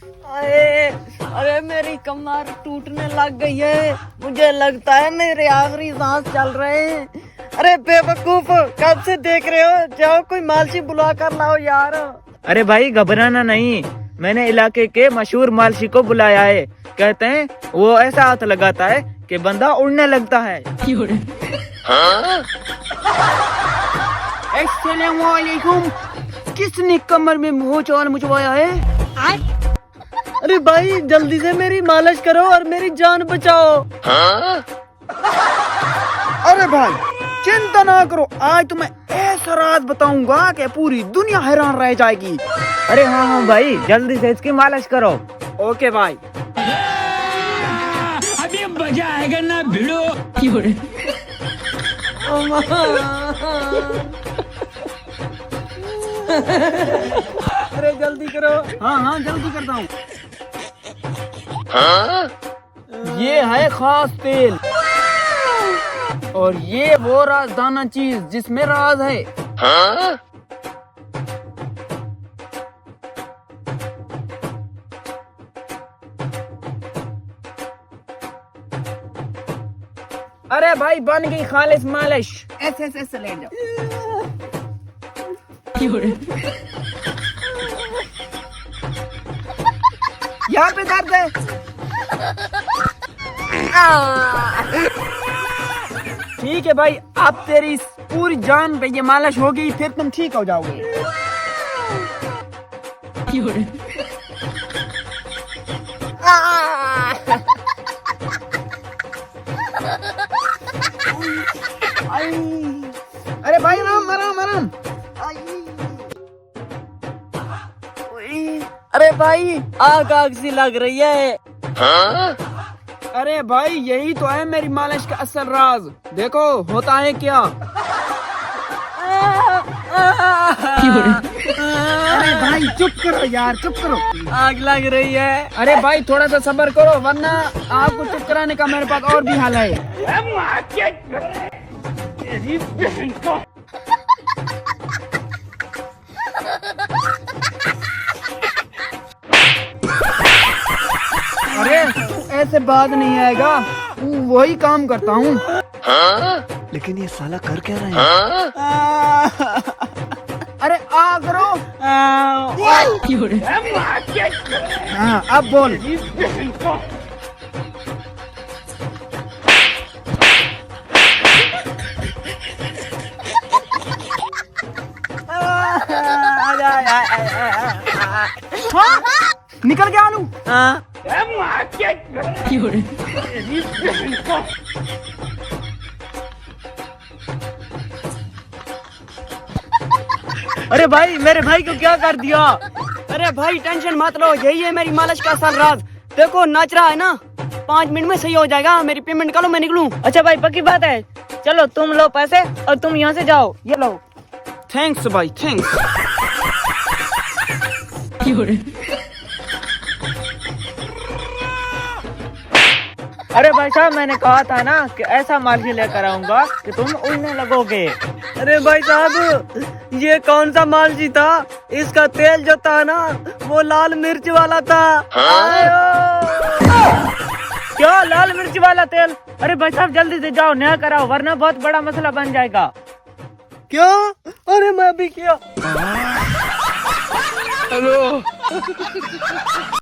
अरे अरे मेरी कमर टूटने लग गई है, मुझे लगता है मेरे आखिरी सांस चल रहे हैं। अरे बेवकूफ, कब से देख रहे हो? जाओ कोई मालशी बुला कर लाओ यार। अरे भाई घबराना नहीं, मैंने इलाके के मशहूर मालशी को बुलाया है। कहते हैं वो ऐसा हाथ लगाता है कि बंदा उड़ने लगता है। अस्सलामुअलैकुम, किसने कमर में भूचाल मचवाया है? अरे भाई जल्दी से मेरी मालिश करो और मेरी जान बचाओ। अरे भाई चिंता ना करो, आज तुम्हें ऐसा राज बताऊंगा कि पूरी दुनिया हैरान रह जाएगी। अरे हाँ भाई, जल्दी से इसकी मालिश करो। ओके भाई। अभी मजा आएगा ना भिड़ो। अरे जल्दी करो। हाँ जल्दी करता हूँ। ये है खास तेल और ये वो राजदाना चीज जिसमें राज है। अरे भाई बन गई खालिस मालिश। ऐसे लेट जाओ। यहाँ पे दर्द है। ठीक है भाई, अब तेरी पूरी जान पे ये मालिश होगी, फिर तुम ठीक हो जाओगे। अरे भाई आराम आराम आराम। अरे भाई आग आग सी लग रही है। अरे भाई यही तो है मेरी मालिश का असल राज। देखो होता है क्या। अरे भाई चुप करो यार, चुप करो। आग लग रही है। अरे भाई थोड़ा सा सब्र करो, वरना आपको चुप कराने का मेरे पास और भी हल है। अरे ऐसे बात नहीं आएगा, वही काम करता हूँ। लेकिन ये साला कर क्या रहा है? अरे आ करो। हाँ अब बोल। हाँ? निकल गया आलू। अरे भाई मेरे भाई को क्या कर दिया? अरे भाई टेंशन मत लो, यही है मेरी मालिश का असल राज। देखो नाच रहा है ना, 5 मिनट में सही हो जाएगा। मेरी पेमेंट करो, मैं निकलूं। अच्छा भाई पक्की बात है। चलो तुम लो पैसे और तुम यहाँ से जाओ। ये लो। थैंक्स भाई, थैंक्स। अरे भाई साहब, मैंने कहा था ना कि ऐसा मालिश लेकर आऊंगा कि तुम उड़ने लगोगे। अरे भाई साहब, ये कौन सा मालजी था? इसका तेल जो था ना, वो लाल मिर्च वाला था। क्या लाल मिर्च वाला तेल? अरे भाई साहब जल्दी से जाओ, नया कराओ, वरना बहुत बड़ा मसला बन जाएगा। क्या? अरे मैं भी किया। हेलो।